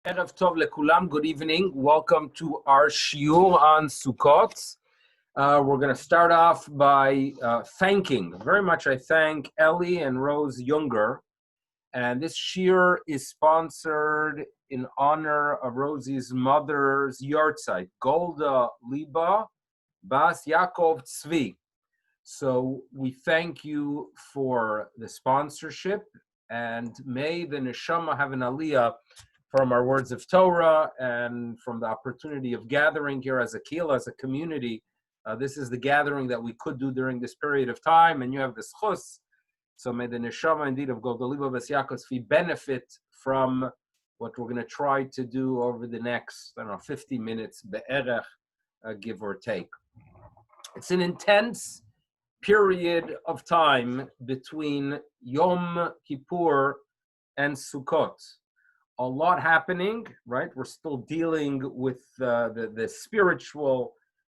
Erev Tov lekulam, good evening. Welcome to our shiur on Sukkot. We're going to start off by thanking. Very much I thank Ellie and Rose Younger. And this shiur is sponsored in honor of Rosie's mother's yahrzeit, Golda Liba Bas Yaakov Tzvi. So we thank you for the sponsorship, and may the neshama have an aliyah from our words of Torah and from the opportunity of gathering here as a kehillah, as a community. This is the gathering that we could do during this period of time, and you have this chus. So may the neshama indeed of Golda Liba Bas Yaakov Tzvi benefit from what we're going to try to do over the next, 50 minutes, be'erech, give or take. It's an intense period of time between Yom Kippur and Sukkot. A lot happening, right? We're still dealing with the spiritual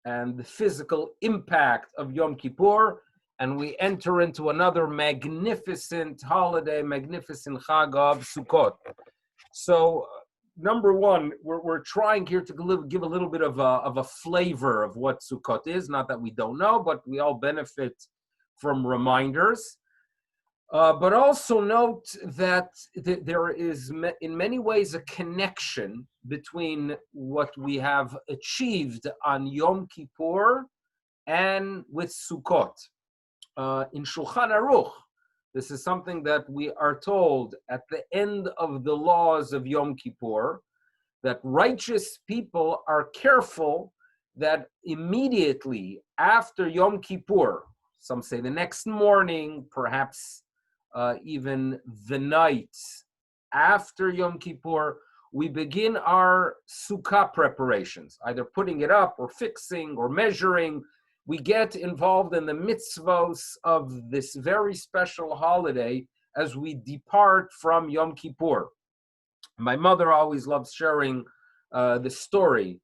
and the physical impact of Yom Kippur, and we enter into another magnificent holiday, magnificent Chag of Sukkot. So, number one, we're trying here to give a little bit of a flavor of what Sukkot is. Not that we don't know, but we all benefit from reminders. But also note that there is, in many ways, a connection between what we have achieved on Yom Kippur and with Sukkot. In Shulchan Aruch, this is something that we are told at the end of the laws of Yom Kippur, that righteous people are careful that immediately after Yom Kippur, some say the next morning, perhaps even the night after Yom Kippur, we begin our Sukkah preparations, either putting it up or fixing or measuring. We get involved in the mitzvos of this very special holiday as we depart from Yom Kippur. My mother always loves sharing the story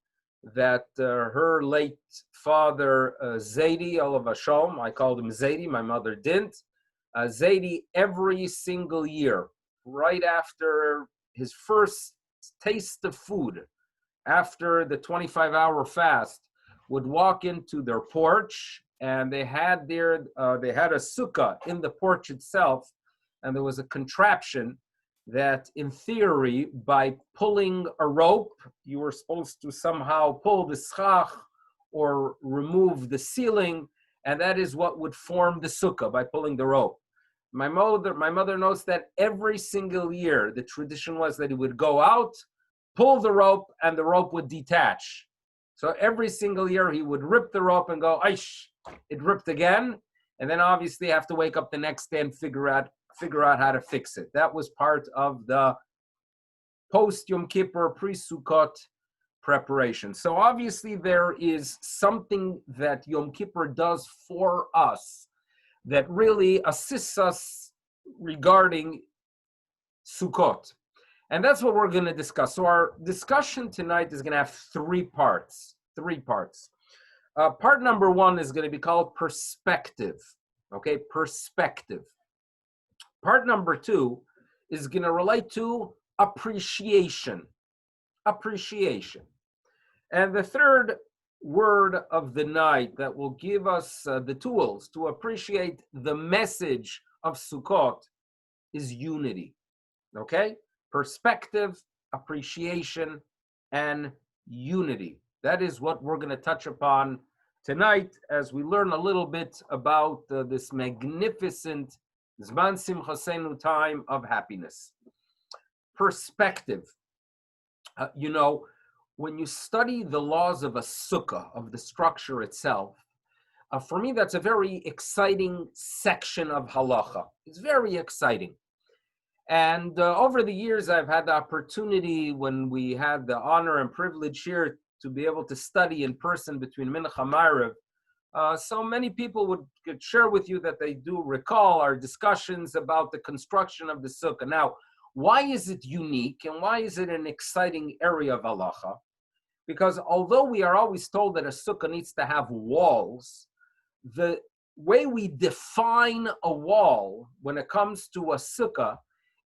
that her late father, Zaidi, Olav Hashem, I called him Zaidi, my mother didn't. Zaidi, every single year, right after his first taste of food, after the 25-hour fast, would walk into their porch, and they had a sukkah in the porch itself, and there was a contraption that, in theory, by pulling a rope, you were supposed to somehow pull the schach or remove the ceiling, and that is what would form the sukkah, by pulling the rope. My mother knows that every single year, the tradition was that he would go out, pull the rope, and the rope would detach. So every single year, he would rip the rope and go, aish, it ripped again, and then obviously have to wake up the next day and figure out how to fix it. That was part of the post-Yom Kippur, pre-Sukkot preparation. So obviously there is something that Yom Kippur does for us that really assists us regarding Sukkot. And that's what we're going to discuss. So our discussion tonight is going to have three parts. Part number one is going to be called perspective. Okay, perspective. Part number two is going to relate to appreciation. Appreciation. And the third word of the night that will give us the tools to appreciate the message of Sukkot is unity. Okay? Perspective, appreciation, and unity. That is what we're going to touch upon tonight as we learn a little bit about this magnificent Zman Simchasenu time of happiness. Perspective. When you study the laws of a sukkah, of the structure itself, for me, that's a very exciting section of halacha. It's very exciting. And over the years, I've had the opportunity, when we had the honor and privilege here to be able to study in person between Mincha and Ma'ariv, so many people could share with you that they do recall our discussions about the construction of the sukkah. Now, why is it unique and why is it an exciting area of halacha? Because although we are always told that a sukkah needs to have walls, the way we define a wall when it comes to a sukkah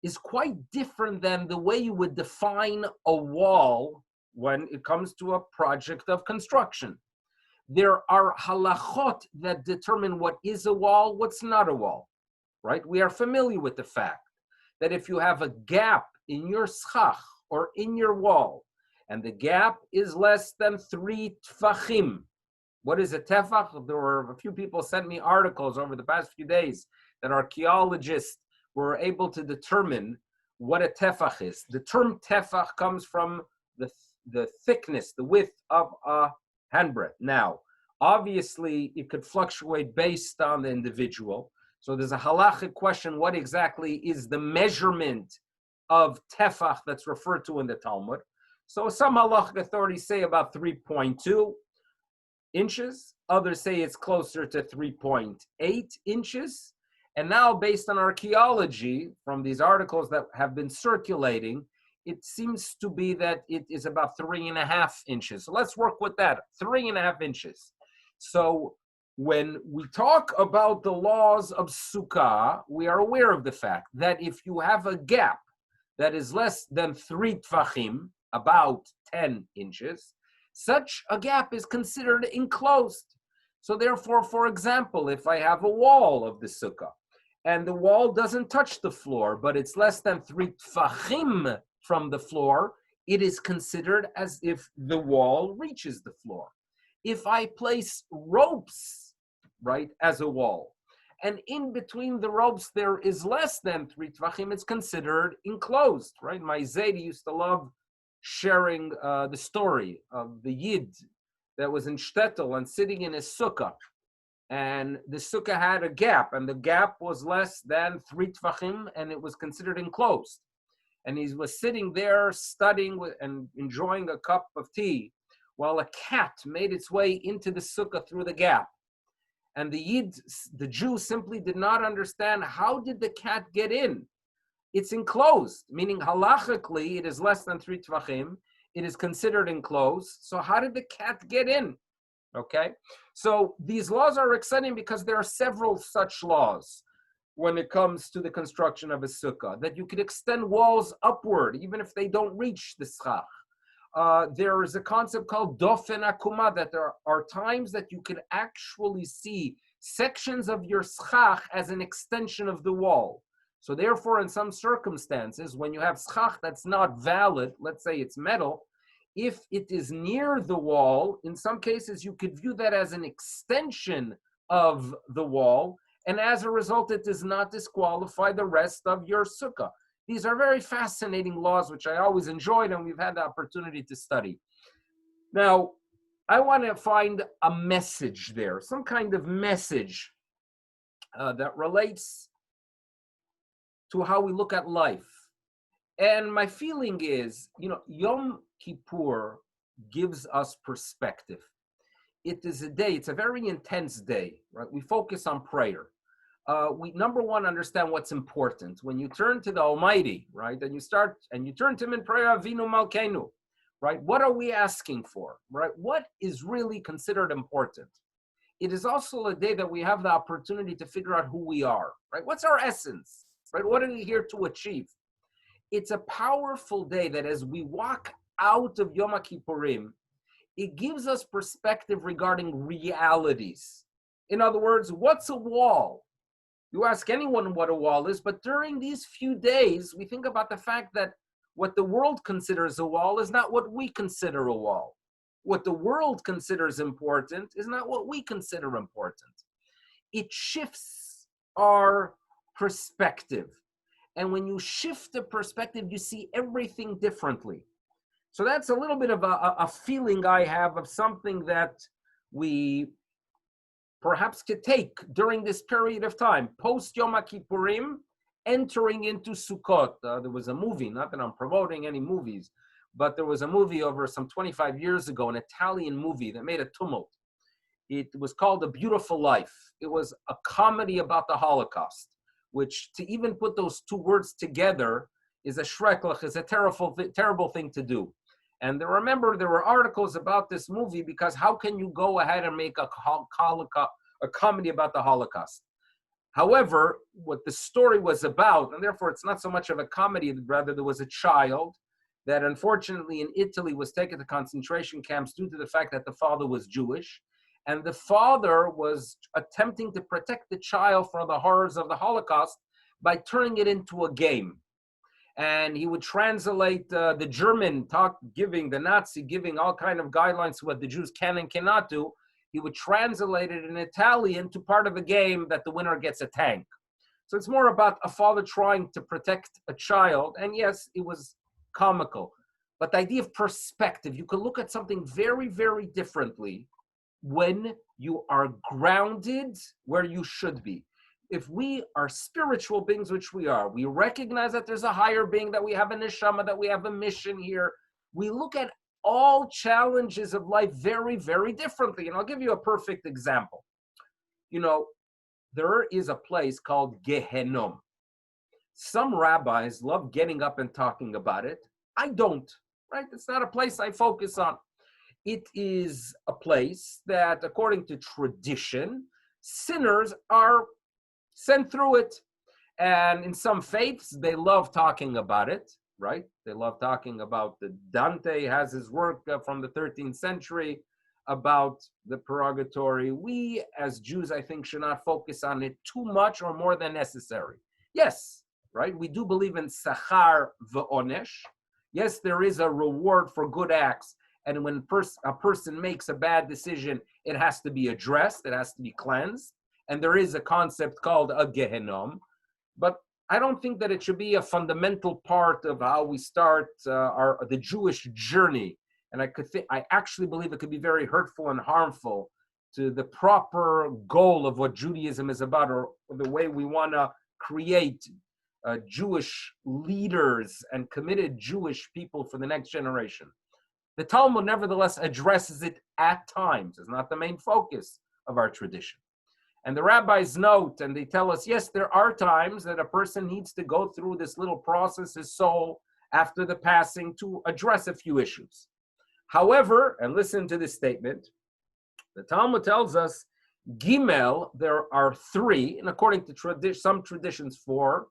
is quite different than the way you would define a wall when it comes to a project of construction. There are halachot that determine what is a wall, what's not a wall, right? We are familiar with the fact that if you have a gap in your schach or in your wall, and the gap is less than 3 tfachim. What is a tefach? There were a few people sent me articles over the past few days that archaeologists were able to determine what a tefach is. The term tefach comes from the thickness, the width of a handbreadth. Now, obviously, it could fluctuate based on the individual. So there's a halachic question, what exactly is the measurement of tefach that's referred to in the Talmud? So some halachic authorities say about 3.2 inches. Others say it's closer to 3.8 inches. And now, based on archaeology, from these articles that have been circulating, it seems to be that it is about 3.5 inches. So let's work with that, 3.5 inches. So when we talk about the laws of Sukkah, we are aware of the fact that if you have a gap that is less than 3 tfachim, about 10 inches, such a gap is considered enclosed. So therefore, for example, if I have a wall of the Sukkah, and the wall doesn't touch the floor, but it's less than 3 tfachim from the floor, it is considered as if the wall reaches the floor. If I place ropes, right, as a wall, and in between the ropes there is less than 3 tvachim, it's considered enclosed, right? My Zaidi used to love sharing the story of the Yid that was in Shtetl and sitting in his sukkah, and the sukkah had a gap, and the gap was less than 3 tvachim, and it was considered enclosed. And he was sitting there studying and enjoying a cup of tea while a cat made its way into the sukkah through the gap. And the Yid, the Jew, simply did not understand, how did the cat get in? It's enclosed, meaning halachically it is less than 3 tvachim. It is considered enclosed. So how did the cat get in? Okay, so these laws are exciting because there are several such laws when it comes to the construction of a sukkah, that you could extend walls upward even if they don't reach the schach. There is a concept called dofen akuma, that there are times that you could actually see sections of your schach as an extension of the wall. So therefore, in some circumstances, when you have schach that's not valid, let's say it's metal, if it is near the wall, in some cases you could view that as an extension of the wall, and as a result, it does not disqualify the rest of your sukkah. These are very fascinating laws, which I always enjoyed, and we've had the opportunity to study. Now, I want to find a message there, some kind of message that relates to how we look at life. And my feeling is, Yom Kippur gives us perspective. It is a day, it's a very intense day, right? We focus on prayer. We, number one, understand what's important. When you turn to the Almighty, right, and you turn to Him in prayer, Avinu Malkeinu, right? What are we asking for, right? What is really considered important? It is also a day that we have the opportunity to figure out who we are, right? What's our essence, right? What are we here to achieve? It's a powerful day that as we walk out of Yom Kippurim, it gives us perspective regarding realities. In other words, what's a wall? You ask anyone what a wall is, but during these few days, we think about the fact that what the world considers a wall is not what we consider a wall. What the world considers important is not what we consider important. It shifts our perspective. And when you shift the perspective, you see everything differently. So that's a little bit of a feeling I have of something that we perhaps could take during this period of time, post Yom Kippurim, entering into Sukkot. There was a movie, not that I'm promoting any movies, but there was a movie over some 25 years ago, an Italian movie that made a tumult. It was called A Beautiful Life. It was a comedy about the Holocaust, which to even put those two words together is a shreklach, is a terrible thing to do. And remember, there were articles about this movie because how can you go ahead and make a comedy about the Holocaust? However, what the story was about, and therefore it's not so much of a comedy, rather there was a child that unfortunately in Italy was taken to concentration camps due to the fact that the father was Jewish. And the father was attempting to protect the child from the horrors of the Holocaust by turning it into a game. And he would translate the German the Nazi giving all kind of guidelines to what the Jews can and cannot do. He would translate it in Italian to part of a game that the winner gets a tank. So it's more about a father trying to protect a child. And yes, it was comical. But the idea of perspective, you can look at something very, very differently when you are grounded where you should be. If we are spiritual beings, which we are, we recognize that there's a higher being, that we have a neshama, that we have a mission here. We look at all challenges of life very, very differently. And I'll give you a perfect example. You know, there is a place called Gehenom. Some rabbis love getting up and talking about it. I don't, right? It's not a place I focus on. It is a place that, according to tradition, sinners are sent through it. And in some faiths, they love talking about it, right? They love talking about Dante has his work from the 13th century about the purgatory. We, as Jews, I think, should not focus on it too much or more than necessary. Yes, right? We do believe in sachar v'onesh. Yes, there is a reward for good acts. And when a person makes a bad decision, it has to be addressed. It has to be cleansed. And there is a concept called a Gehenom. But I don't think that it should be a fundamental part of how we start the Jewish journey. And I actually believe it could be very hurtful and harmful to the proper goal of what Judaism is about, or the way we want to create Jewish leaders and committed Jewish people for the next generation. The Talmud nevertheless addresses it at times. It's not the main focus of our tradition. And the rabbis note, and they tell us, yes, there are times that a person needs to go through this little process, his soul, after the passing, to address a few issues. However, and listen to this statement, the Talmud tells us, Gimel, there are three, and according to some traditions, four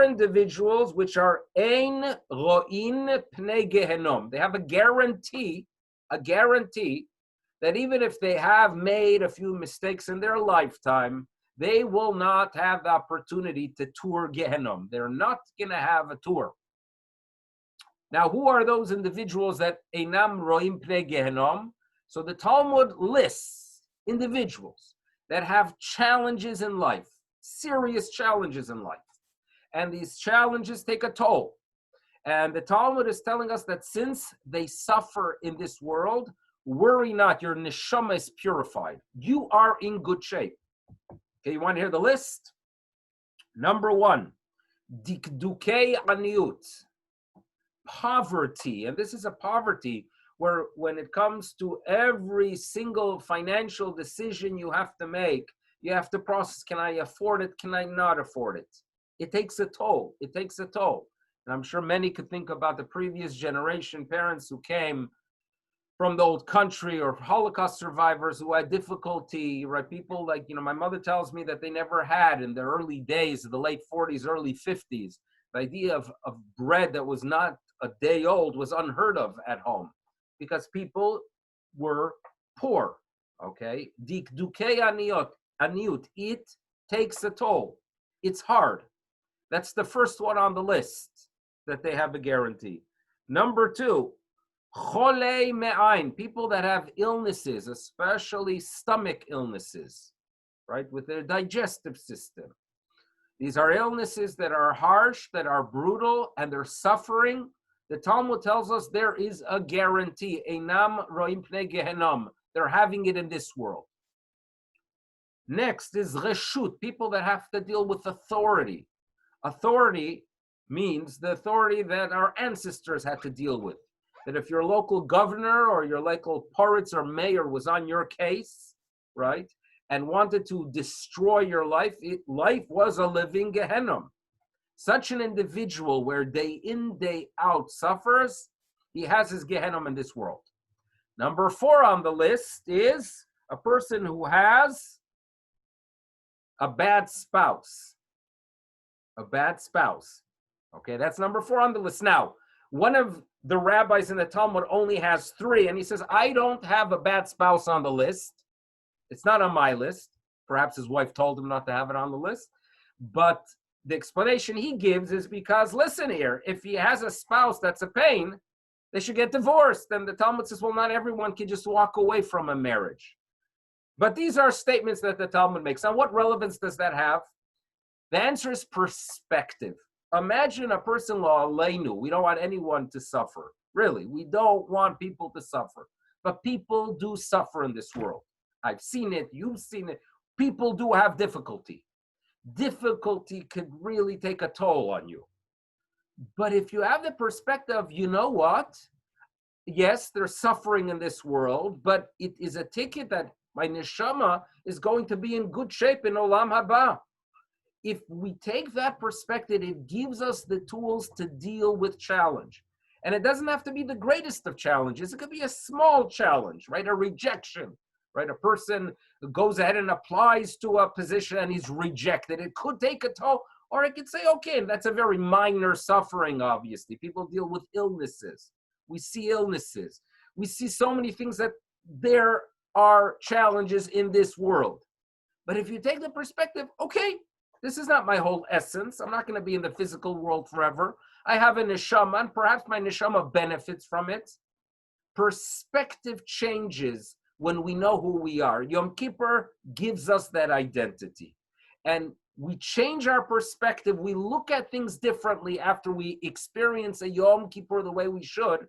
individuals which are ein ro'in pnei gehenom. They have a guarantee that even if they have made a few mistakes in their lifetime, they will not have the opportunity to tour Gehenom. They're not going to have a tour. Now, who are those individuals that einam ro'im pnei Gehenom? So the Talmud lists individuals that have challenges in life, serious challenges in life. And these challenges take a toll. And the Talmud is telling us that since they suffer in this world, worry not, your neshama is purified. You are in good shape. Okay, you want to hear the list? Number one, dikdukei aniut, poverty. And this is a poverty where when it comes to every single financial decision you have to make, you have to process, can I afford it? Can I not afford it? It takes a toll. It takes a toll. And I'm sure many could think about the previous generation, parents who came from the old country, or Holocaust survivors who had difficulty, right? People like, my mother tells me that they never had in the early days of the late 40s, early 50s, the idea of bread that was not a day old was unheard of at home because people were poor, okay? Dikdukei aniut, it takes a toll. It's hard. That's the first one on the list that they have a guarantee. Number two, Cholei me'ain, people that have illnesses, especially stomach illnesses, right, with their digestive system. These are illnesses that are harsh, that are brutal, and they're suffering. The Talmud tells us there is a guarantee. Einam ro'im pnei gehenom. They're having it in this world. Next is reshut, people that have to deal with authority. Authority means the authority that our ancestors had to deal with. That if your local governor or your local poritz or mayor was on your case, right, and wanted to destroy your life, life was a living Gehenom. Such an individual where day in, day out suffers, he has his Gehenom in this world. Number four on the list is a person who has a bad spouse. A bad spouse. Okay, that's number 4 on the list. Now, one of the rabbis in the Talmud only has 3, and he says, I don't have a bad spouse on the list. It's not on my list. Perhaps his wife told him not to have it on the list. But the explanation he gives is because, listen here, if he has a spouse that's a pain, they should get divorced. And the Talmud says, well, not everyone can just walk away from a marriage. But these are statements that the Talmud makes. Now, what relevance does that have? The answer is perspective. Imagine a person-in-law, Aleinu. We don't want anyone to suffer. Really, we don't want people to suffer. But people do suffer in this world. I've seen it. You've seen it. People do have difficulty. Difficulty could really take a toll on you. But if you have the perspective of, you know what? Yes, there's suffering in this world, but it is a ticket that my neshama is going to be in good shape in Olam Haba. If we take that perspective, it gives us the tools to deal with challenge. And it doesn't have to be the greatest of challenges. It could be a small challenge, right? A rejection, right? A person goes ahead and applies to a position and he's rejected. It could take a toll, or it could say, okay, that's a very minor suffering, obviously. People deal with illnesses. We see illnesses. We see so many things that there are challenges in this world. But if you take the perspective, okay, this is not my whole essence. I'm not going to be in the physical world forever. I have a neshama, and perhaps my neshama benefits from it. Perspective changes when we know who we are. Yom Kippur gives us that identity. And we change our perspective. We look at things differently after we experience a Yom Kippur the way we should.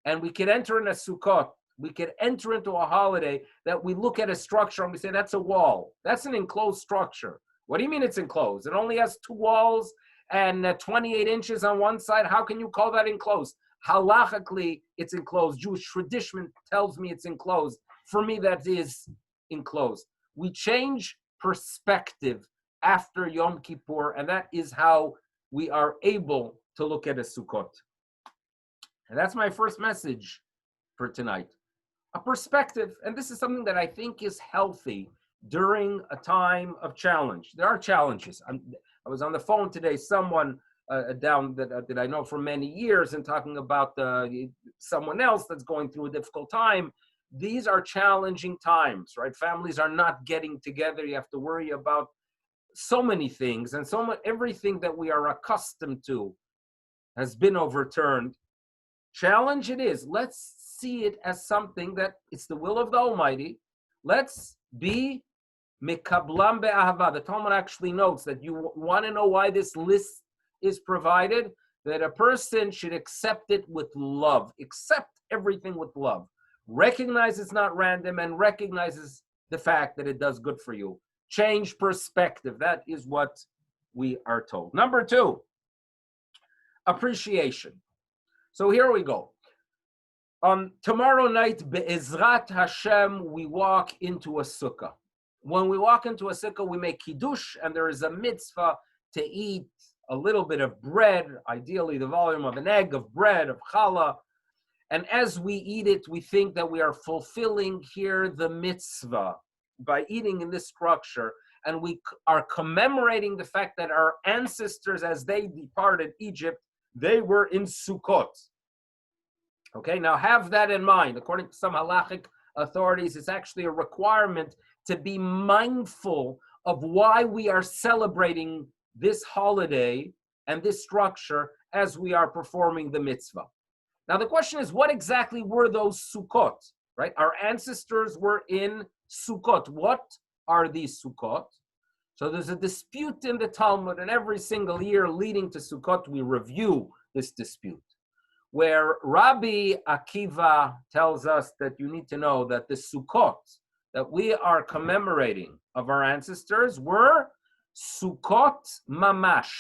And we can enter in a Sukkot. We can enter into a holiday that we look at a structure and we say, that's a wall. That's an enclosed structure. What do you mean it's enclosed? It only has 2 walls and 28 inches on one side. How can you call that enclosed? Halachically, it's enclosed. Jewish tradition tells me it's enclosed. For me, that is enclosed. We change perspective after Yom Kippur, and that is how we are able to look at a Sukkot. And that's my first message for tonight. A perspective, and this is something that I think is healthy during a time of challenge. There are challenges. I was on the phone today, someone down that I know for many years, and talking about someone else that's going through a difficult time. These are challenging times, right? Families are not getting together. You have to worry about so many things, and everything that we are accustomed to has been overturned. Challenge it is. Let's see it as something that it's the will of the Almighty. Let's be mikablam be'ahava. The Talmud actually notes that you want to know why this list is provided, that a person should accept it with love. Accept everything with love. Recognize it's not random and recognizes the fact that it does good for you. Change perspective. That is what we are told. Number 2, appreciation. So here we go. Tomorrow night, Be'ezrat Hashem, we walk into a sukkah. When we walk into a sukkah, we make kiddush, and there is a mitzvah to eat a little bit of bread, ideally the volume of an egg of bread, of challah. And as we eat it, we think that we are fulfilling here the mitzvah by eating in this structure. And we are commemorating the fact that our ancestors, as they departed Egypt, they were in Sukkot. Okay, now have that in mind. According to some halachic authorities, it's actually a requirement to be mindful of why we are celebrating this holiday and this structure as we are performing the mitzvah. Now the question is, what exactly were those Sukkot, right? Our ancestors were in Sukkot. What are these Sukkot? So there's a dispute in the Talmud, and every single year leading to Sukkot, we review this dispute, where Rabbi Akiva tells us that you need to know that the Sukkot that we are commemorating of our ancestors were Sukkot mamash,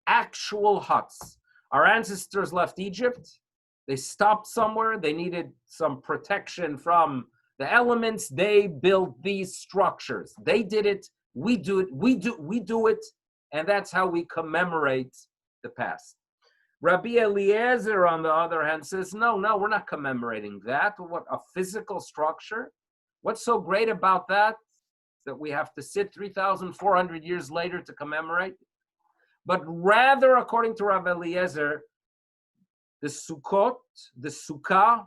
actual huts. Our ancestors left Egypt. They stopped somewhere. They needed some protection from the elements. They built these structures. They did it. We do it. We do it. And that's how we commemorate the past. Rabbi Eliezer, on the other hand, says, no, we're not commemorating that. What, a physical structure? What's so great about that? that we have to sit 3,400 years later to commemorate, but rather, according to Rabbi Eliezer, the Sukkot, the Sukkah,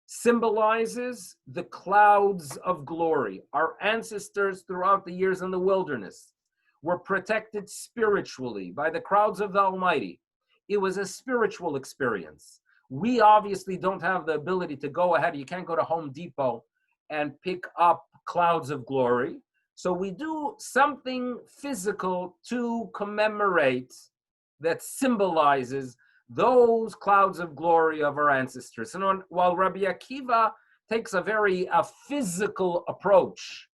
symbolizes the clouds of glory. Our ancestors throughout the years in the wilderness were protected spiritually by the crowds of the Almighty. It was a spiritual experience. We obviously don't have the ability to go ahead. You can't go to Home Depot and pick up clouds of glory. So we do something physical to commemorate that symbolizes those clouds of glory of our ancestors. And while Rabbi Akiva takes a very physical approach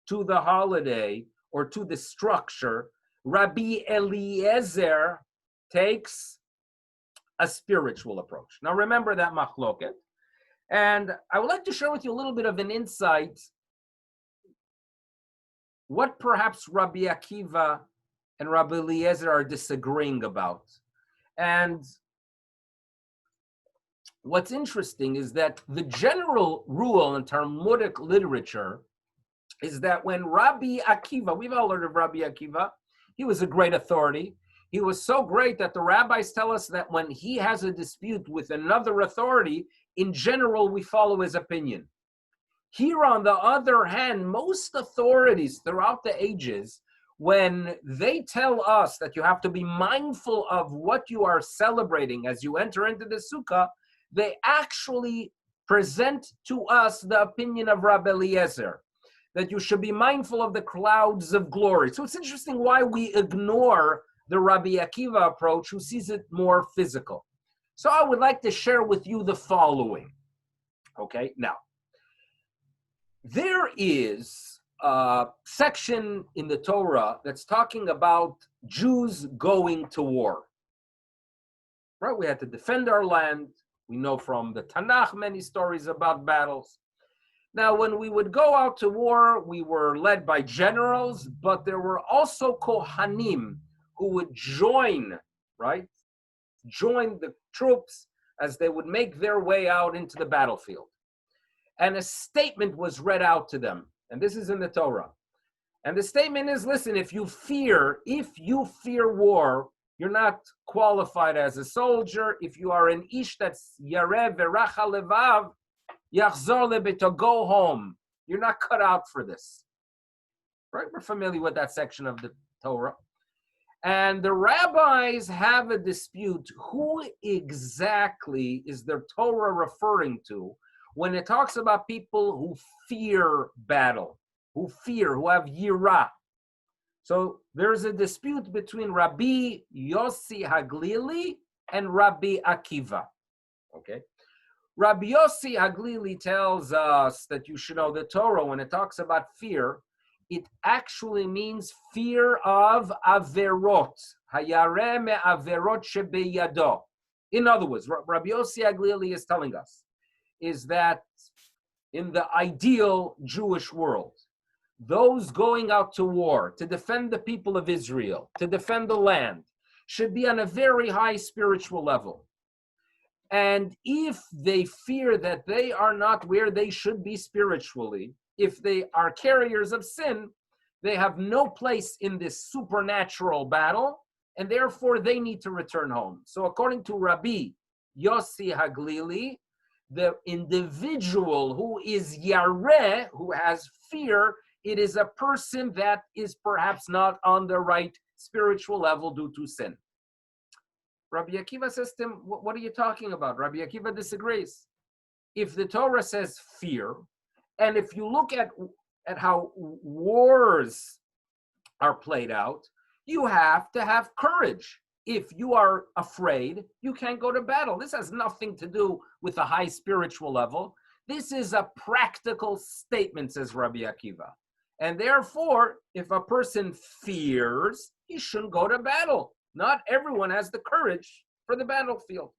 to the holiday or to the structure, Rabbi Eliezer takes a spiritual approach. Now remember that machloket. And I would like to share with you a little bit of an insight what perhaps Rabbi Akiva and Rabbi Eliezer are disagreeing about. And what's interesting is that the general rule in Talmudic literature is that when Rabbi Akiva, we've all heard of Rabbi Akiva, he was a great authority. He was so great that the rabbis tell us that when he has a dispute with another authority, in general, we follow his opinion. Here, on the other hand, most authorities throughout the ages, when they tell us that you have to be mindful of what you are celebrating as you enter into the sukkah, they actually present to us the opinion of Rabbi Eliezer, that you should be mindful of the clouds of glory. So it's interesting why we ignore the Rabbi Akiva approach, who sees it more physical. So I would like to share with you the following. Okay, now, there is a section in the Torah that's talking about Jews going to war. Right? We had to defend our land. We know from the Tanakh many stories about battles. Now, when we would go out to war, we were led by generals, but there were also Kohanim who would join, right? Join the troops as they would make their way out into the battlefield. And a statement was read out to them. And this is in the Torah. And the statement is, listen, if you fear war, you're not qualified as a soldier. If you are an ish that's yareh v'racha levav, yachzor lebeto, go home. You're not cut out for this. Right? We're familiar with that section of the Torah. And the rabbis have a dispute. Who exactly is the Torah referring to when it talks about people who fear battle, who have yirah? So there's a dispute between Rabbi Yossi Haglili and Rabbi Akiva. Okay. Rabbi Yossi Haglili tells us that you should know the Torah, when it talks about fear, it actually means fear of averot. Hayareh me averot shebeyado. In other words, Rabbi Yossi Haglili is telling us is that in the ideal Jewish world, those going out to war to defend the people of Israel, to defend the land, should be on a very high spiritual level. And if they fear that they are not where they should be spiritually, if they are carriers of sin, they have no place in this supernatural battle, and therefore they need to return home. So according to Rabbi Yossi Haglili, the individual who is yareh, who has fear, it is a person that is perhaps not on the right spiritual level due to sin. Rabbi Akiva says to him, what are you talking about? Rabbi Akiva disagrees. If the Torah says fear, and if you look at how wars are played out, you have to have courage. If you are afraid, you can't go to battle. This has nothing to do with a high spiritual level. This is a practical statement, says Rabbi Akiva. And therefore, if a person fears, he shouldn't go to battle. Not everyone has the courage for the battlefield.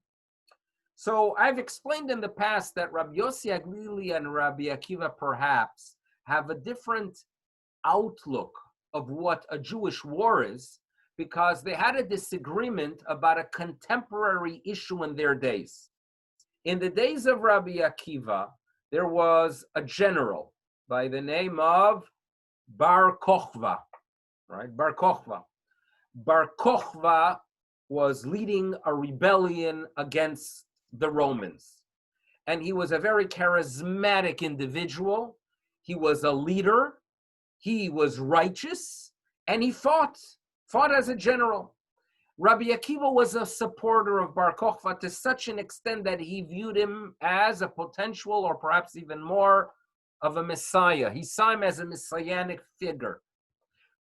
So I've explained in the past that Rabbi Yossi Haglili and Rabbi Akiva perhaps have a different outlook of what a Jewish war is, because they had a disagreement about a contemporary issue in their days. In the days of Rabbi Akiva, there was a general by the name of Bar Kochva, right? Bar Kochva. Bar Kochva was leading a rebellion against the Romans. And he was a very charismatic individual. He was a leader. He was righteous. And he fought as a general. Rabbi Akiva was a supporter of Bar Kochva to such an extent that he viewed him as a potential, or perhaps even more, of a Messiah. He saw him as a messianic figure.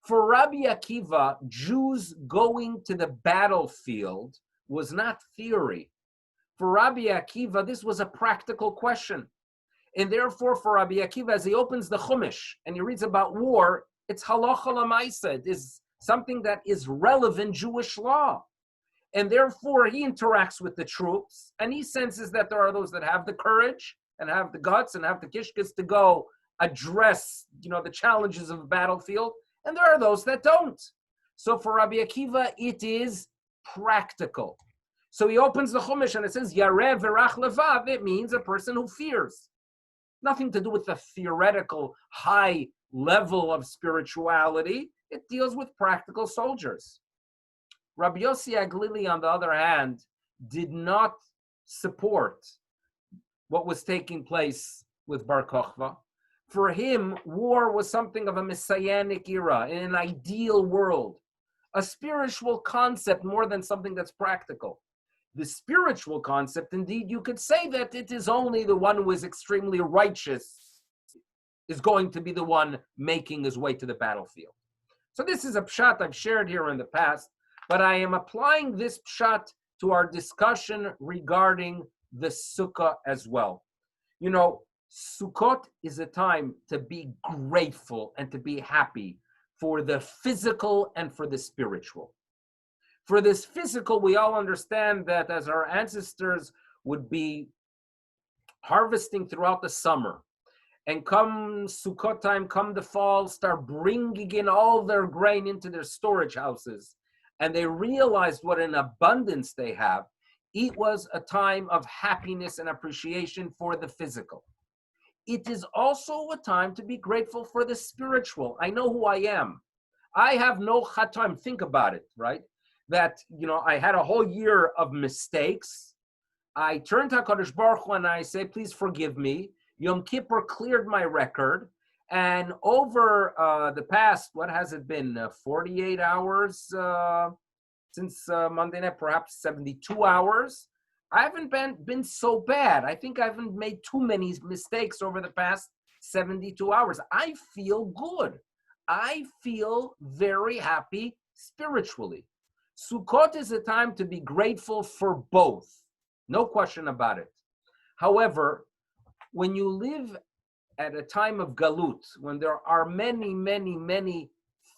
For Rabbi Akiva, Jews going to the battlefield was not theory. For Rabbi Akiva, this was a practical question. And therefore, for Rabbi Akiva, as he opens the Chumash and he reads about war, it's halacha l'maisa. It is something that is relevant Jewish law. And therefore, he interacts with the troops, and he senses that there are those that have the courage and have the guts and have the kishkas to go address, the challenges of a battlefield, and there are those that don't. So for Rabbi Akiva, it is practical. So he opens the Chumash and it says, Yareh v'rach levav. It means a person who fears. Nothing to do with the theoretical high level of spirituality. It deals with practical soldiers. Rabbi Yossi Aglili, on the other hand, did not support what was taking place with Bar Kochva. For him, war was something of a messianic era, in an ideal world, a spiritual concept more than something that's practical. The spiritual concept, indeed, you could say that it is only the one who is extremely righteous is going to be the one making his way to the battlefield. So this is a pshat I've shared here in the past, but I am applying this pshat to our discussion regarding the Sukkah as well. Sukkot is a time to be grateful and to be happy for the physical and for the spiritual. For this physical, we all understand that as our ancestors would be harvesting throughout the summer, and come Sukkot time, come the fall, start bringing in all their grain into their storage houses, and they realized what an abundance they have, it was a time of happiness and appreciation for the physical. It is also a time to be grateful for the spiritual. I know who I am. I have no chatam. Think about it, right? That, I had a whole year of mistakes. I turn to HaKadosh Baruch Hu and I say, please forgive me. Yom Kippur cleared my record. And over the past, what has it been, 48 hours since Monday night, perhaps 72 hours, I haven't been so bad. I think I haven't made too many mistakes over the past 72 hours. I feel good. I feel very happy spiritually. Sukkot is a time to be grateful for both. No question about it. However, when you live at a time of galut, when there are many, many, many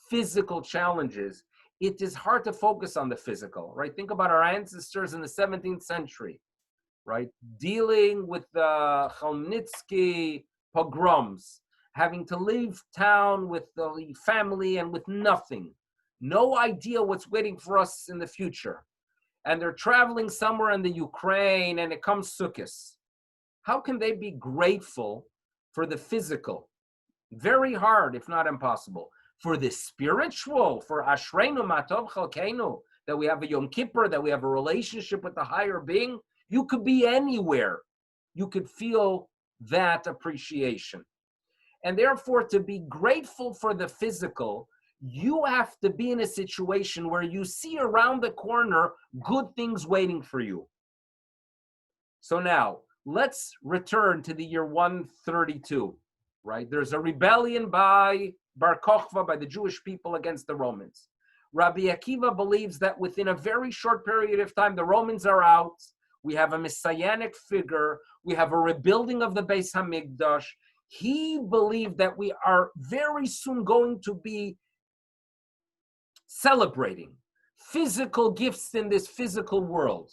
physical challenges, it is hard to focus on the physical, right? Think about our ancestors in the 17th century, right? Dealing with the Chmelnytsky pogroms, having to leave town with the family and with nothing. No idea what's waiting for us in the future. And they're traveling somewhere in the Ukraine, and it comes Sukkot. How can they be grateful for the physical? Very hard, if not impossible. For the spiritual, for Ashreinu Matov Chalkeinu, that we have a Yom Kippur, that we have a relationship with the higher being, you could be anywhere. You could feel that appreciation. And therefore, to be grateful for the physical, you have to be in a situation where you see around the corner good things waiting for you. So now, let's return to the year 132, right? There's a rebellion by Bar Kochva, by the Jewish people against the Romans. Rabbi Akiva believes that within a very short period of time, the Romans are out. We have a messianic figure. We have a rebuilding of the Beis Hamikdash. He believed that we are very soon going to be celebrating physical gifts in this physical world.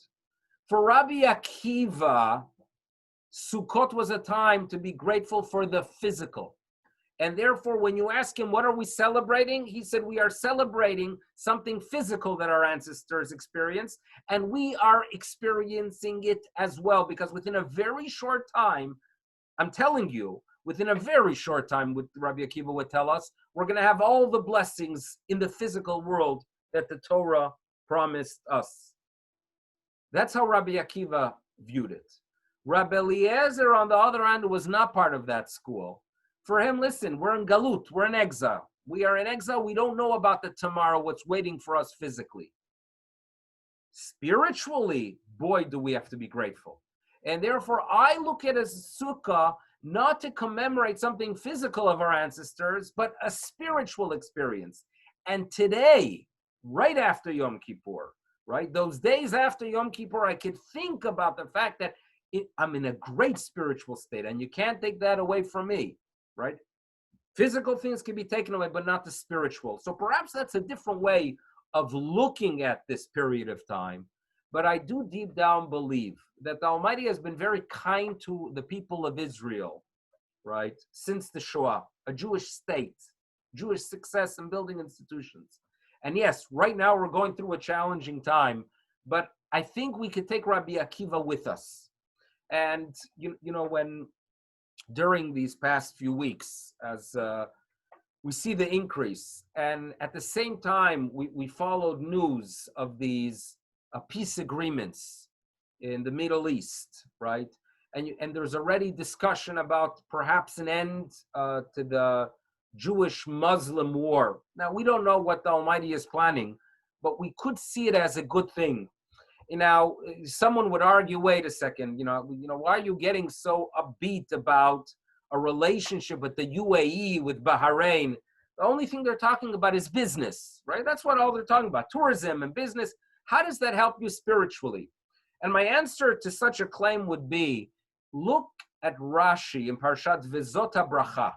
For Rabbi Akiva, Sukkot was a time to be grateful for the physical. And therefore, when you ask him, what are we celebrating? He said, we are celebrating something physical that our ancestors experienced, and we are experiencing it as well, because within a very short time, I'm telling you, within a very short time, what Rabbi Akiva would tell us, we're going to have all the blessings in the physical world that the Torah promised us. That's how Rabbi Akiva viewed it. Rabbi Eliezer, on the other hand, was not part of that school. For him, listen, we're in galut, we're in exile. We are in exile. We don't know about the tomorrow, what's waiting for us physically. Spiritually, boy, do we have to be grateful. And therefore, I look at it as Sukkah not to commemorate something physical of our ancestors, but a spiritual experience. And today, right after Yom Kippur, right, those days after Yom Kippur, I could think about the fact that I'm in a great spiritual state, and you can't take that away from me, right? Physical things can be taken away, but not the spiritual. So perhaps that's a different way of looking at this period of time. But I do deep down believe that the Almighty has been very kind to the people of Israel, right, since the Shoah, a Jewish state, Jewish success in building institutions. And yes, right now we're going through a challenging time, but I think we could take Rabbi Akiva with us. And, you know, when during these past few weeks, as we see the increase, and at the same time, we followed news of these peace agreements in the Middle East, right? And there's already discussion about perhaps an end to the Jewish-Muslim war. Now, we don't know what the Almighty is planning, but we could see it as a good thing. Now, someone would argue, wait a second, why are you getting so upbeat about a relationship with the UAE, with Bahrain? The only thing they're talking about is business, right? That's what all they're talking about, tourism and business. How does that help you spiritually? And my answer to such a claim would be, look at Rashi in Parshat Vezot HaBracha,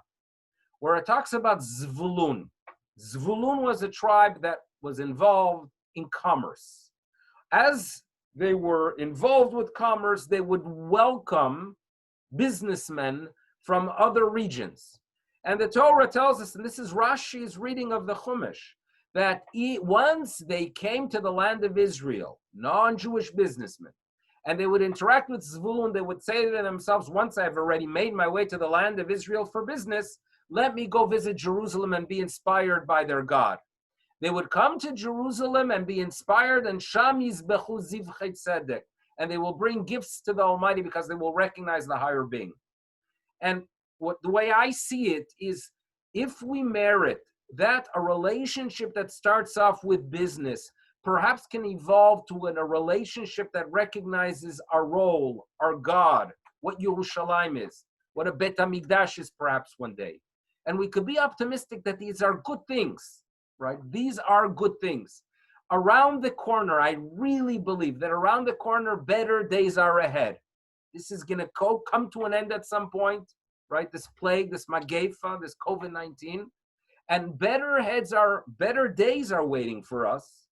where it talks about Zvulun. Zvulun was a tribe that was involved in commerce. As they were involved with commerce, they would welcome businessmen from other regions. And the Torah tells us, and this is Rashi's reading of the Chumash, that once they came to the land of Israel, non-Jewish businessmen, and they would interact with Zvulun, they would say to themselves, once I've already made my way to the land of Israel for business, let me go visit Jerusalem and be inspired by their God. They would come to Jerusalem and be inspired, and Sham yizbechu zivchei tzedek, and they will bring gifts to the Almighty because they will recognize the higher being. And the way I see it is, if we merit that a relationship that starts off with business perhaps can evolve to a relationship that recognizes our role, our God, what Yerushalayim is, what a Bet HaMikdash is perhaps one day. And we could be optimistic that these are good things. Right? These are good things. Around the corner, I really believe that around the corner, better days are ahead. This is going to come to an end at some point, right? This plague, this Magefa, this COVID-19, and better days are waiting for us.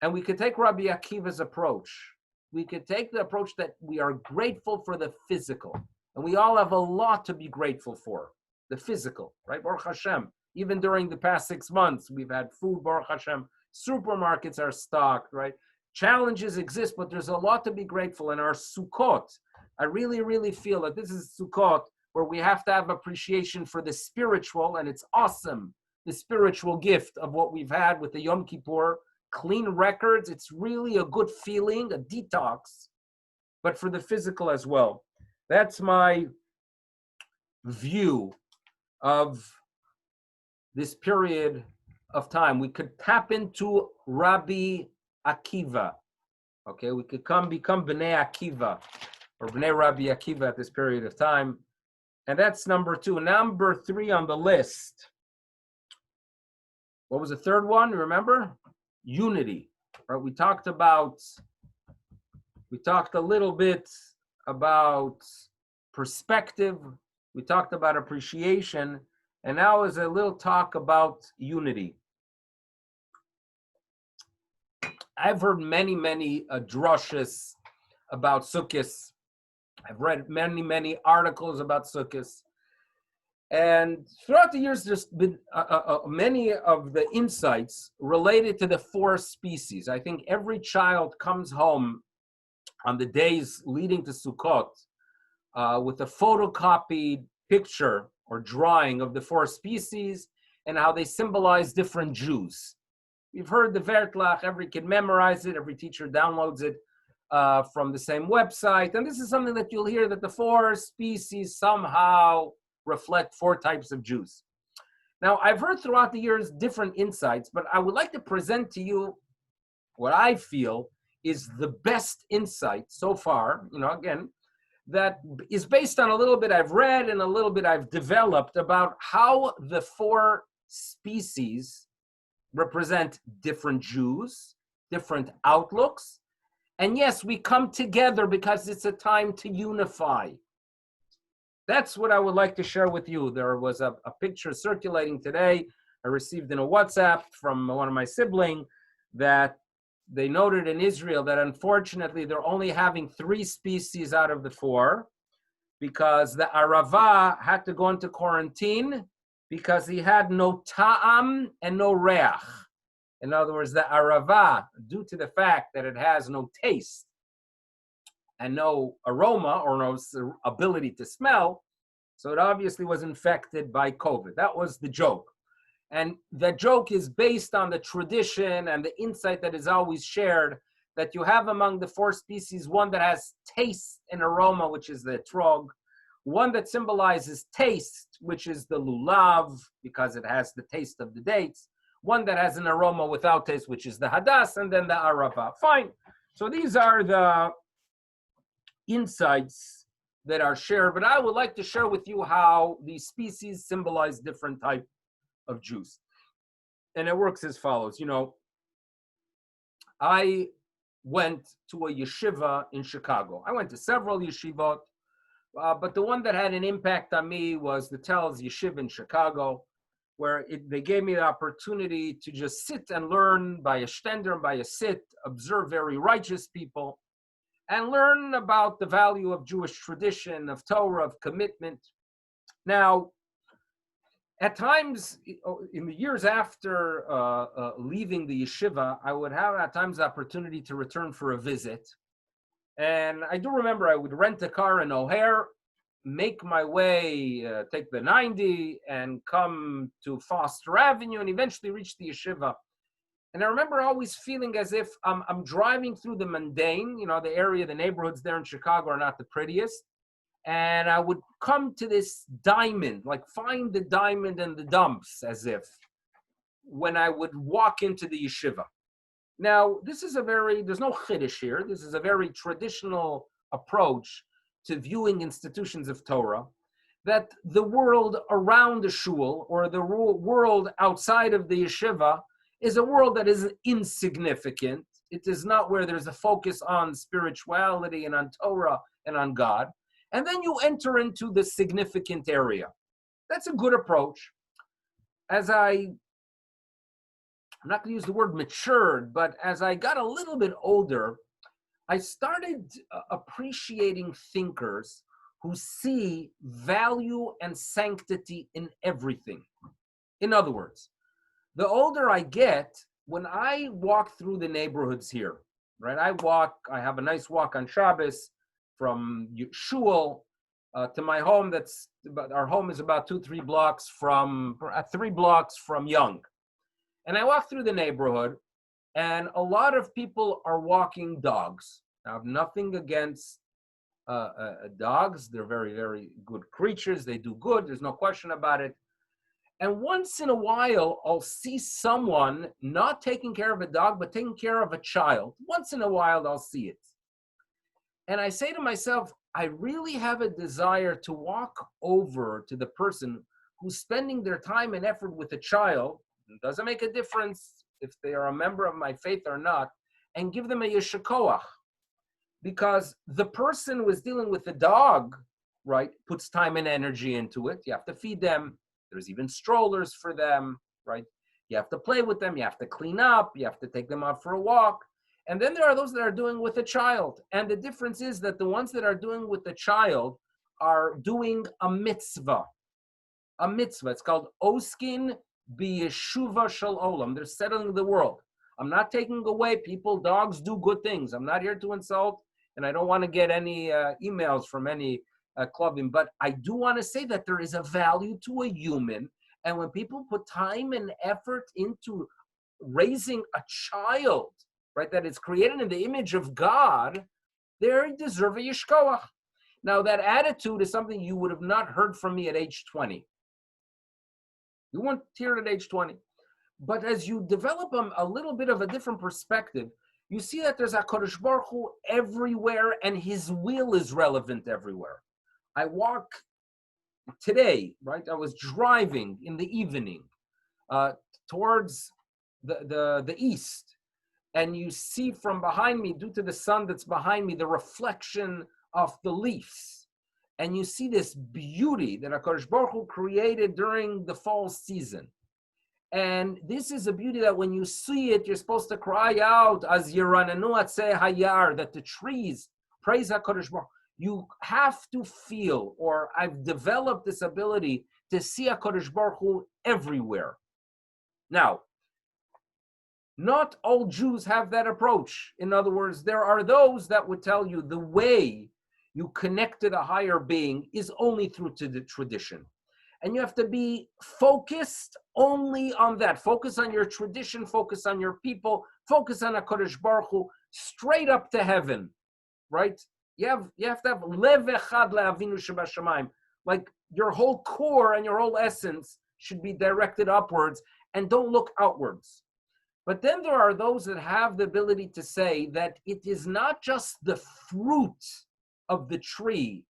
And we could take Rabbi Akiva's approach. We could take the approach that we are grateful for the physical, and we all have a lot to be grateful for, the physical, right? Baruch Hashem. Even during the past 6 months, we've had food, Baruch Hashem. Supermarkets are stocked, right? Challenges exist, but there's a lot to be grateful. In our Sukkot, I really, really feel that this is Sukkot where we have to have appreciation for the spiritual, and it's awesome, the spiritual gift of what we've had with the Yom Kippur, clean records. It's really a good feeling, a detox, but for the physical as well. That's my view of this period of time. We could tap into Rabbi Akiva. Okay, we could become Bnei Akiva or Bnei Rabbi Akiva at this period of time. And that's number 2. Number 3 on the list. What was the third one? Remember? Unity. Right? We talked a little bit about perspective. We talked about appreciation. And now is a little talk about unity. I've heard many drushes about Sukkot. I've read many articles about Sukkot. And throughout the years, there's been many of the insights related to the 4 species. I think every child comes home on the days leading to Sukkot with a photocopied picture or drawing of the four species and how they symbolize different Jews. We've heard the Vertlach, every kid memorizes it, every teacher downloads it from the same website. And this is something that you'll hear, that the four species somehow reflect four types of Jews. Now, I've heard throughout the years different insights, but I would like to present to you what I feel is the best insight so far, again, that is based on a little bit I've read and a little bit I've developed about how the four species represent different Jews, different outlooks. And yes, we come together because it's a time to unify. That's what I would like to share with you. There was a picture circulating today I received in a WhatsApp from one of my siblings that they noted in Israel that unfortunately they're only having 3 species out of the 4 because the Arava had to go into quarantine because he had no ta'am and no reach. In other words, the Arava, due to the fact that it has no taste and no aroma or no ability to smell, so it obviously was infected by COVID. That was the joke. And the joke is based on the tradition and the insight that is always shared, that you have among the 4 species one that has taste and aroma, which is the etrog, one that symbolizes taste, which is the lulav, because it has the taste of the dates, one that has an aroma without taste, which is the hadas, and then the arava. Fine. So these are the insights that are shared, but I would like to share with you how these species symbolize different types of Jews. And it works as follows. I went to a yeshiva in Chicago. I went to several yeshivot, but the one that had an impact on me was the Telz Yeshiva in Chicago, where they gave me the opportunity to just sit and learn by a stender, by a sit, observe very righteous people, and learn about the value of Jewish tradition, of Torah, of commitment. Now, at times, in the years after leaving the yeshiva, I would have at times the opportunity to return for a visit. And I do remember I would rent a car in O'Hare, make my way, take the 90 and come to Foster Avenue and eventually reach the yeshiva. And I remember always feeling as if I'm driving through the mundane, the area, the neighborhoods there in Chicago are not the prettiest. And I would come to this diamond, like find the diamond in the dumps, as if, when I would walk into the yeshiva. Now, this is there's no chiddush here. This is a very traditional approach to viewing institutions of Torah, that the world around the shul or the world outside of the yeshiva is a world that is insignificant. It is not where there's a focus on spirituality and on Torah and on God. And then you enter into the significant area. That's a good approach. As I'm not going to use the word matured, but as I got a little bit older, I started appreciating thinkers who see value and sanctity in everything. In other words, the older I get, when I walk through the neighborhoods here, right? I have a nice walk on Shabbos from shul to my home. Our home is about 3 blocks from Young. And I walk through the neighborhood, and a lot of people are walking dogs. I have nothing against dogs. They're very, very good creatures. They do good. There's no question about it. And once in a while, I'll see someone not taking care of a dog, but taking care of a child. Once in a while, I'll see it. And I say to myself, I really have a desire to walk over to the person who's spending their time and effort with a child. It doesn't make a difference if they are a member of my faith or not, and give them a yeshakoach. Because the person who is dealing with the dog, right, puts time and energy into it. You have to feed them. There's even strollers for them, right? You have to play with them. You have to clean up. You have to take them out for a walk. And then there are those that are doing with a child. And the difference is that the ones that are doing with the child are doing a mitzvah. A mitzvah. It's called Oskin B'Yeshuva Shel Olam. They're settling the world. I'm not taking away people. Dogs do good things. I'm not here to insult. And I don't want to get any emails from any klavim. But I do want to say that there is a value to a human, and when people put time and effort into raising a child, right, that is created in the image of God, they deserve a yishkoach. Now, that attitude is something you would have not heard from me at age 20. You weren't here at age 20. But as you develop a little bit of a different perspective, you see that there's HaKadosh Baruch Hu everywhere, and his will is relevant everywhere. I walk today, right? I was driving in the evening towards the east, and you see from behind me, due to the sun that's behind me, the reflection of the leaves. And you see this beauty that HaKadosh Baruch Hu created during the fall season. And this is a beauty that when you see it, you're supposed to cry out, as Yiranenu Atzeh Hayar, that the trees praise HaKadosh Baruch Hu. You have to feel, or I've developed this ability to see HaKadosh Baruch Hu everywhere. Now, not all Jews have that approach. In other words, there are those that would tell you the way you connect to the higher being is only through to the tradition. And you have to be focused only on that. Focus on your tradition, focus on your people, focus on HaKadosh Baruch Hu, straight up to heaven, right? You have to have lev echad le'avinu shebashamayim. Like your whole core and your whole essence should be directed upwards, and don't look outwards. But then there are those that have the ability to say that it is not just the fruit of the tree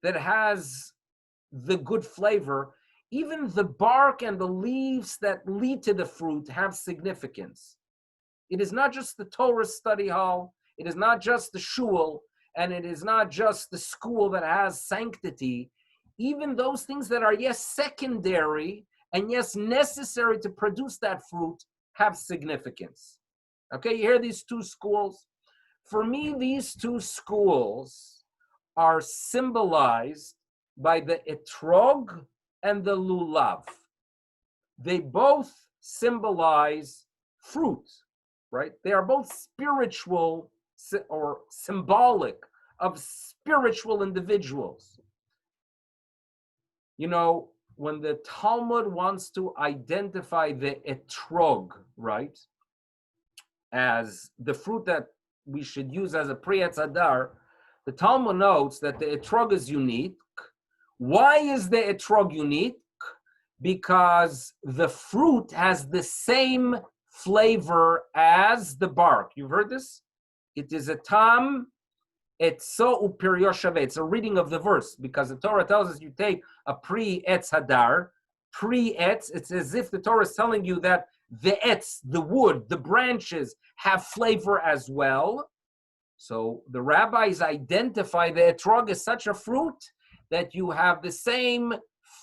that has the good flavor, even the bark and the leaves that lead to the fruit have significance. It is not just the Torah study hall, it is not just the shul, and it is not just the school that has sanctity. Even those things that are, yes, secondary and yes, necessary to produce that fruit have significance. Okay, you hear these two schools? For me, these two schools are symbolized by the etrog and the lulav. They both symbolize fruit, right? They are both spiritual or symbolic of spiritual individuals. You know, when the Talmud wants to identify the etrog, right, as the fruit that we should use as a Pri Etz Hadar, the Talmud notes that the etrog is unique. Why is the etrog unique? Because the fruit has the same flavor as the bark. You've heard this? It is a tam etzo upirio shaveh. It's a reading of the verse, because the Torah tells us you take a Pri Etz Hadar, Pri Etz, it's as if the Torah is telling you that the etz, the wood, the branches have flavor as well. So the rabbis identify the etrog as such a fruit that you have the same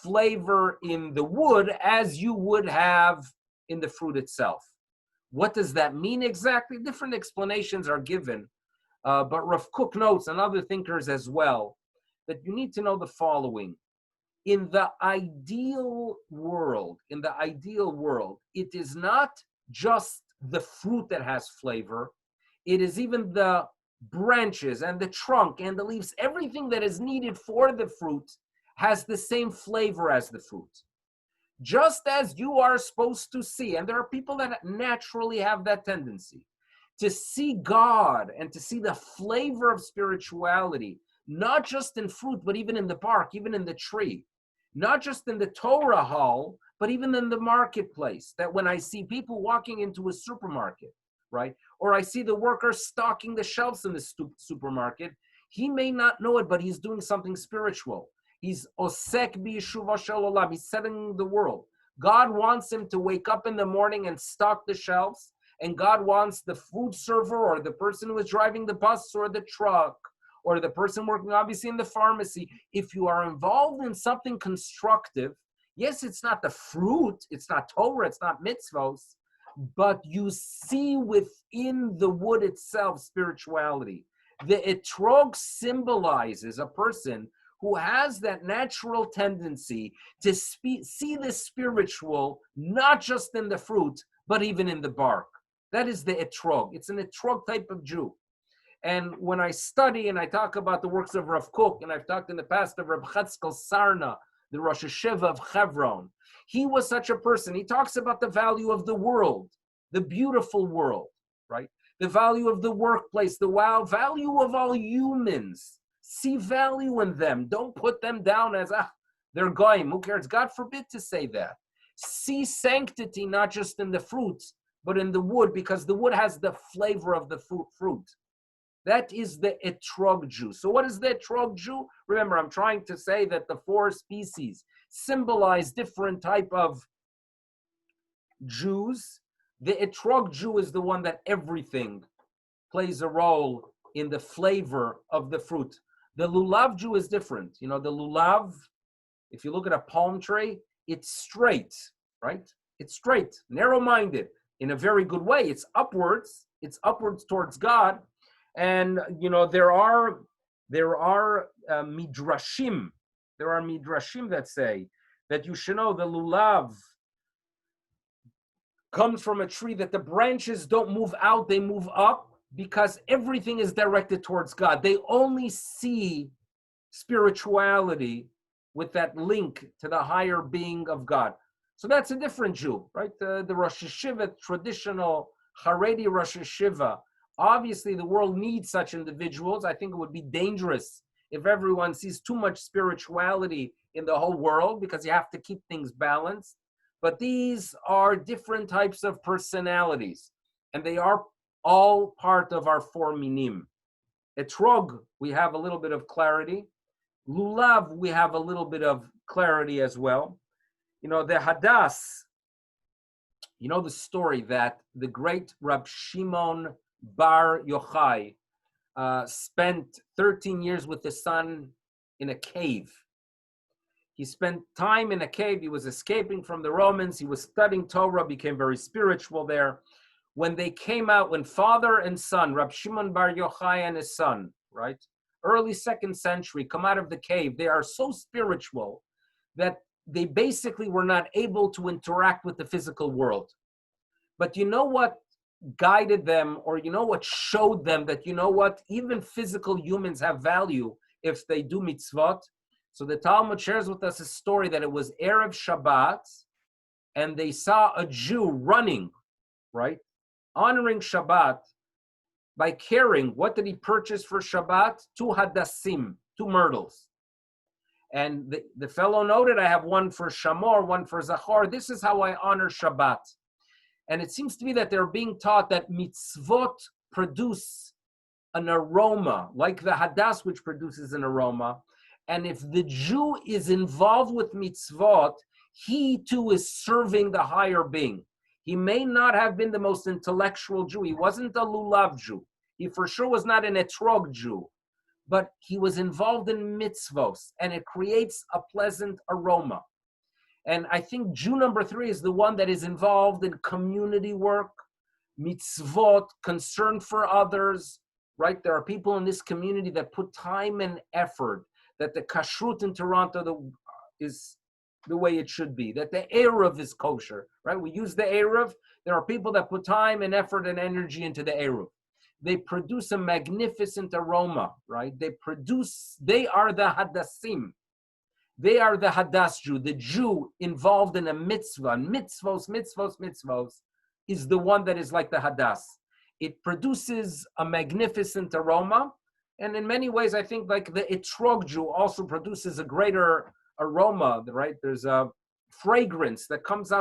flavor in the wood as you would have in the fruit itself. What does that mean exactly? Different explanations are given, but Rav Kook notes, and other thinkers as well, that you need to know the following. In the ideal world, it is not just the fruit that has flavor, it is even the branches and the trunk and the leaves, everything that is needed for the fruit has the same flavor as the fruit. Just as you are supposed to see, and there are people that naturally have that tendency, to see God and to see the flavor of spirituality, not just in fruit, but even in the bark, even in the tree, not just in the Torah hall, but even in the marketplace, that when I see people walking into a supermarket, right, or I see the worker stocking the shelves in the supermarket, he may not know it, but he's doing something spiritual. He's osek b'yeshuva shel olam. He's setting the world. God wants him to wake up in the morning and stock the shelves, and God wants the food server or the person who is driving the bus or the truck or the person working obviously in the pharmacy. If you are involved in something constructive, yes, it's not the fruit, it's not Torah, it's not mitzvos, but you see within the wood itself spirituality. The etrog symbolizes a person who has that natural tendency to see the spiritual, not just in the fruit, but even in the bark. That is the etrog. It's an etrog type of Jew. And when I study and I talk about the works of Rav Kook, and I've talked in the past of Rav Chatzkel Sarna, the Rosh Hashiva of Hebron, he was such a person. He talks about the value of the world, the beautiful world, right? The value of the workplace, the value of all humans. See value in them. Don't put them down as, they're goyim. Who cares? God forbid to say that. See sanctity not just in the fruits, but in the wood, because the wood has the flavor of the fruit. That is the etrog Jew. So what is the etrog Jew? Remember, I'm trying to say that the 4 species symbolize different type of Jews. The etrog Jew is the one that everything plays a role in the flavor of the fruit. The lulav Jew is different. You know, the lulav, if you look at a palm tree, it's straight, right? It's straight, narrow-minded, in a very good way. It's upwards towards God. And, you know, there are midrashim that say that you should know the lulav comes from a tree that the branches don't move out, they move up, because everything is directed towards God. They only see spirituality with that link to the higher being of God. So that's a different Jew, right? The Rosh Hashiva, traditional Haredi Rosh Hashiva. Obviously, the world needs such individuals. I think it would be dangerous if everyone sees too much spirituality in the whole world, because you have to keep things balanced. But these are different types of personalities, and they are all part of our 4 minim. Etrog, we have a little bit of clarity. Lulav, we have a little bit of clarity as well. You know, the Hadass, you know the story that the great Rab Shimon Bar Yochai spent 13 years with his son in a cave. He spent time in a cave. He was escaping from the Romans. He was studying Torah, became very spiritual there. When they came out, when father and son, Rab Shimon Bar Yochai and his son, right, early 2nd century, come out of the cave, they are so spiritual that they basically were not able to interact with the physical world. But you know what guided them, or you know what showed them that, you know what, even physical humans have value if they do mitzvot? So the Talmud shares with us a story that it was Erev Shabbat, and they saw a Jew running, right, honoring Shabbat by carrying, what did he purchase for Shabbat? 2 hadassim, 2 myrtles. And the fellow noted, I have one for Shamor, one for Zachor. This is how I honor Shabbat. And it seems to be that they're being taught that mitzvot produce an aroma, like the hadas, which produces an aroma. And if the Jew is involved with mitzvot, he too is serving the higher being. He may not have been the most intellectual Jew. He wasn't a lulav Jew. He for sure was not an etrog Jew. But he was involved in mitzvos, and it creates a pleasant aroma. And I think Jew number 3 is the one that is involved in community work, mitzvot, concern for others, right? There are people in this community that put time and effort, that the kashrut in Toronto is the way it should be, that the Eruv is kosher, right? We use the Eruv. There are people that put time and effort and energy into the Eruv. They produce a magnificent aroma, right? They are the hadassim. They are the hadas Jew. The Jew involved in a mitzvah, mitzvos, is the one that is like the hadas. It produces a magnificent aroma. And in many ways, I think like the etrog Jew also produces a greater aroma, right? There's a fragrance that comes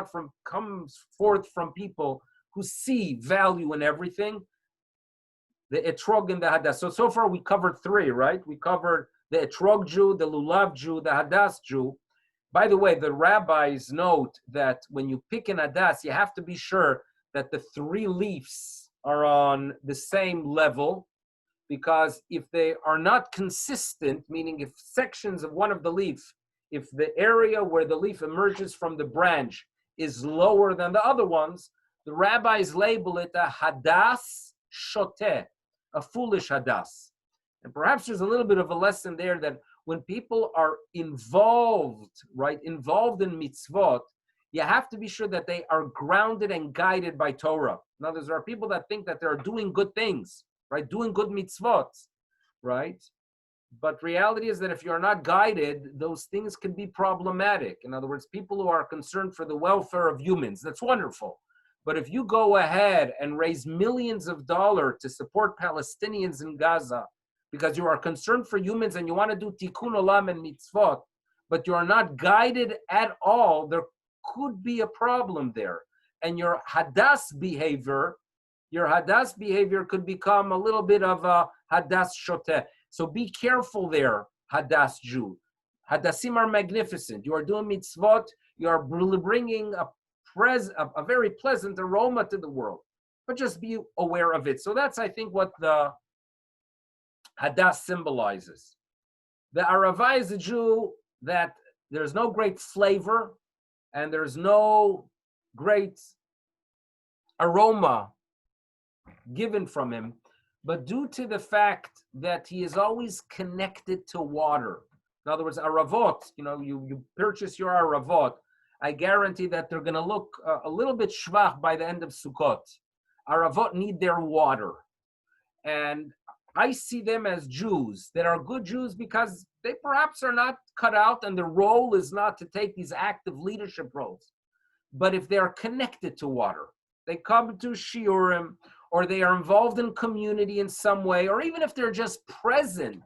forth from people who see value in everything. The etrog and the hadas. So far we covered 3, right? We covered the etrog Jew, the lulav Jew, the hadas Jew. By the way, the rabbis note that when you pick an hadas, you have to be sure that the 3 leaves are on the same level, because if they are not consistent, meaning if sections of one of the leaf, if the area where the leaf emerges from the branch is lower than the other ones, the rabbis label it a hadas shoteh, a foolish hadas. And perhaps there's a little bit of a lesson there that when people are involved, right, involved in mitzvot, you have to be sure that they are grounded and guided by Torah. Now, there are people that think that they're doing good things, right? Doing good mitzvot, right? But reality is that if you're not guided, those things can be problematic. In other words, people who are concerned for the welfare of humans, that's wonderful. But if you go ahead and raise millions of dollars to support Palestinians in Gaza because you are concerned for humans and you want to do tikkun olam and mitzvot, but you are not guided at all, there could be a problem there. And your hadas behavior could become a little bit of a hadas shoteh. So be careful there, hadas Jew. Hadassim are magnificent. You are doing mitzvot. You are bringing a very pleasant aroma to the world. But just be aware of it. So that's, I think, what the hadas symbolizes. The Arava is a Jew that there's no great flavor and there's no great aroma given from him, but due to the fact that he is always connected to water. In other words, aravot, you purchase your aravot, I guarantee that they're going to look a little bit shvach by the end of Sukkot. Aravot need their water. And I see them as Jews that are good Jews because they perhaps are not cut out and the role is not to take these active leadership roles. But if they're connected to water, they come to shiurim, or they are involved in community in some way, or even if they're just present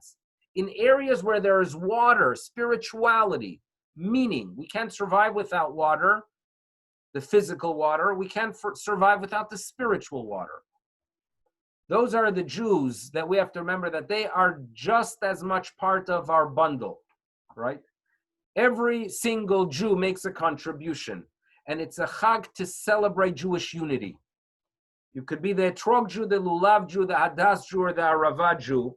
in areas where there is water, spirituality, meaning we can't survive without water, the physical water, we can't survive without the spiritual water. Those are the Jews that we have to remember that they are just as much part of our bundle, right? Every single Jew makes a contribution, and it's a chag to celebrate Jewish unity. You could be the Etrog Jew, the Lulav Jew, the Hadas Jew, or the Arava Jew.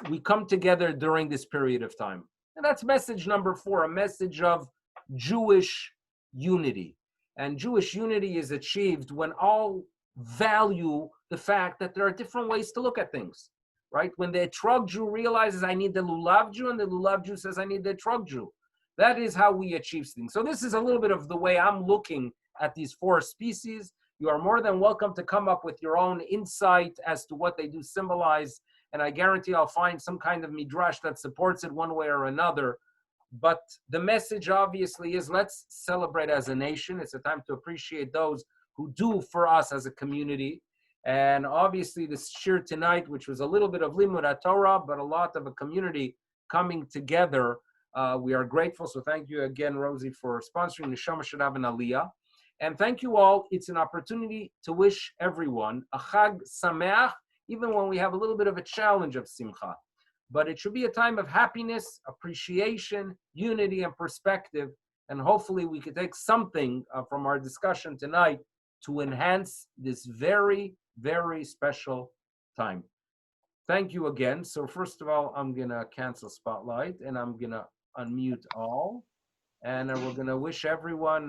We come together during this period of time. And that's message number 4, a message of Jewish unity. And Jewish unity is achieved when all value the fact that there are different ways to look at things, right? When the Etrog Jew realizes I need the Lulav Jew, and the Lulav Jew says I need the Etrog Jew. That is how we achieve things. So this is a little bit of the way I'm looking at these 4 species. You are more than welcome to come up with your own insight as to what they do symbolize. And I guarantee I'll find some kind of midrash that supports it one way or another. But the message obviously is let's celebrate as a nation. It's a time to appreciate those who do for us as a community. And obviously this shir tonight, which was a little bit of limud Torah, but a lot of a community coming together. We are grateful. So thank you again, Rosie, for sponsoring the Neshama Shadav and Aliyah. And thank you all. It's an opportunity to wish everyone a Chag Sameach, even when we have a little bit of a challenge of Simcha. But it should be a time of happiness, appreciation, unity, and perspective. And hopefully we could take something from our discussion tonight to enhance this very, very special time. Thank you again. So first of all, I'm going to cancel Spotlight, and I'm going to unmute all. And we're going to wish everyone